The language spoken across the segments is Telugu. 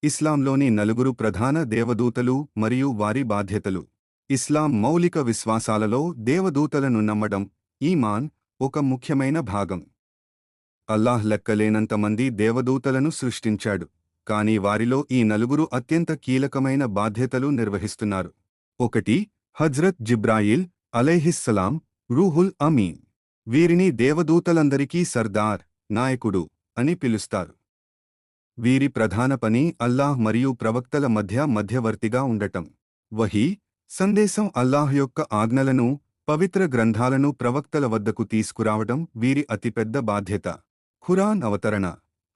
ఇస్లాంలోని నలుగురు ప్రధాన దేవదూతలు మరియు వారి బాధ్యతలు. ఇస్లాం మౌలిక విశ్వాసాలలో దేవదూతలను నమ్మడం, ఈమాన్, ఒక ముఖ్యమైన భాగం. అల్లాహ్ లెక్కలేనంతమంది దేవదూతలను సృష్టించాడు, కాని వారిలో ఈ నలుగురు అత్యంత కీలకమైన బాధ్యతలు నిర్వహిస్తున్నారు. 1. హజ్రత్ జిబ్రాయిల్ అలైహిస్సలాం, రూహుల్ అమీన్. వీరిని దేవదూతలందరికీ సర్దార్, నాయకుడు అని పిలుస్తారు. వీరి ప్రధాన పని అల్లాహ్ మరియు ప్రవక్తల మధ్య మధ్యవర్తిగా ఉండటం. వహీ, సందేశం, అల్లాహ్ యొక్క ఆజ్ఞలను, పవిత్ర గ్రంథాలను ప్రవక్తల వద్దకు తీసుకురావడం వీరి అతిపెద్ద బాధ్యత. ఖురాన్ అవతరణ.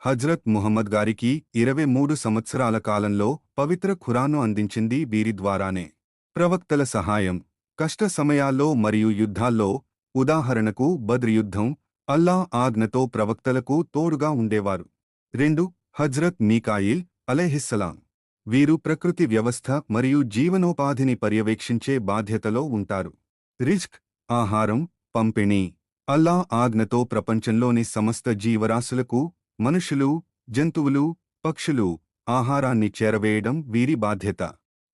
హజ్రత్ ముహమ్మద్ గారికి 23 సంవత్సరాల కాలంలో పవిత్ర ఖురాన్ను అందించింది వీరి ద్వారానే. ప్రవక్తల సహాయం. కష్ట సమయాల్లో మరియు యుద్ధాల్లో, ఉదాహరణకు బద్ర్ యుద్ధం, అల్లాహ్ ఆజ్ఞతో ప్రవక్తలకు తోడుగా ఉండేవారు. 2. హజ్రత్ మీకాయిల్ అలైహిస్సలాం. వీరు ప్రకృతి వ్యవస్థ మరియు జీవనోపాధిని పర్యవేక్షించే బాధ్యతలో ఉంటారు. రిజ్క్, ఆహారం, పంపిణీ. అల్లాహ్ ఆజ్ఞతో ప్రపంచంలోని సమస్త జీవరాశులకు, మనుషులు, జంతువులు, పక్షులు, ఆహారాన్ని చేరవేయడం వీరి బాధ్యత.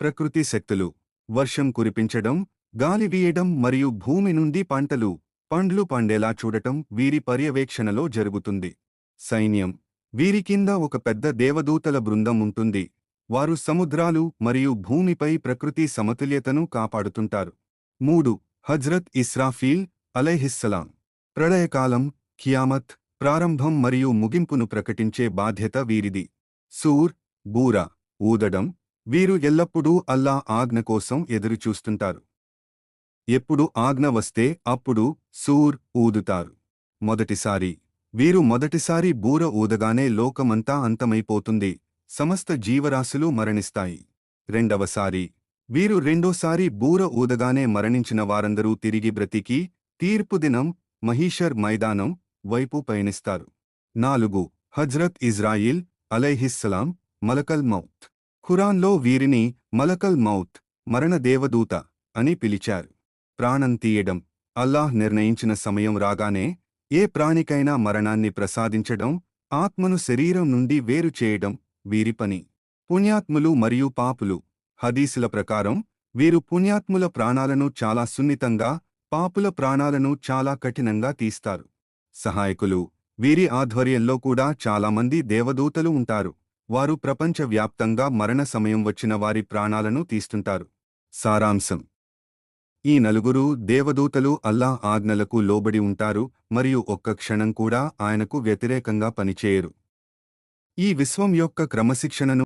ప్రకృతి శక్తులు. వర్షం కురిపించడం, గాలి వీయడం మరియు భూమి నుండి పంటలు, పండ్లు పండేలా చూడటం వీరి పర్యవేక్షణలో జరుగుతుంది. సైన్యం. వీరి కింద ఒక పెద్ద దేవదూతల బృందం ఉంటుంది. వారు సముద్రాలు మరియు భూమిపై ప్రకృతి సమతుల్యతను కాపాడుతుంటారు. 3. హజ్రత్ ఇస్రాఫీల్ అలైహిస్సలాం. ప్రళయకాలం, ఖియామత్, ప్రారంభం మరియు ముగింపును ప్రకటించే బాధ్యత వీరిది. సూర్, బూర ఊదడం. వీరు ఎల్లప్పుడూ అల్లాహ్ ఆజ్ఞ కోసం ఎదురుచూస్తుంటారు. ఎప్పుడు ఆజ్ఞ వస్తే అప్పుడు సూర్ ఊదుతారు. వీరు మొదటిసారి బూర ఊదగానే లోకమంతా అంతమైపోతుంది, సమస్త జీవరాశులు మరణిస్తాయి. రెండవసారి. వీరు రెండోసారి బూర ఊదగానే మరణించిన వారందరూ తిరిగి బ్రతికి, తీర్పుదినం, మహీషర్ మైదానం వైపు పయనిస్తారు. 4. హజ్రత్ ఇజ్రాయిల్ అలైహిస్సలాం, మలకల్ మౌత్. ఖురాన్లో వీరిని మలకల్ మౌత్, మరణ దేవదూత అని పిలిచారు. ప్రాణం తీయడం. అల్లాహ్ నిర్ణయించిన సమయం రాగానే ఏ ప్రాణికైనా మరణాన్ని ప్రసాదించడం, ఆత్మను శరీరం నుండి వేరు చేయడం వీరి పని. పుణ్యాత్ములు మరియు పాపులు. హదీసుల ప్రకారం వీరు పుణ్యాత్ముల ప్రాణాలను చాలా సున్నితంగా, పాపుల ప్రాణాలను చాలా కఠినంగా తీస్తారు. సహాయకులు. వీరి ఆధ్వర్యంలో కూడా చాలామంది దేవదూతలు ఉంటారు. వారు ప్రపంచవ్యాప్తంగా మరణ సమయం వచ్చిన వారి ప్రాణాలను తీస్తుంటారు. సారాంశం. ఈ నలుగురు దేవదూతలు అల్లాహ్ ఆజ్ఞలకు లోబడి ఉంటారు మరియు ఒక్క క్షణం కూడా ఆయనకు వ్యతిరేకంగా పనిచేయరు. ఈ విశ్వం యొక్క క్రమశిక్షణను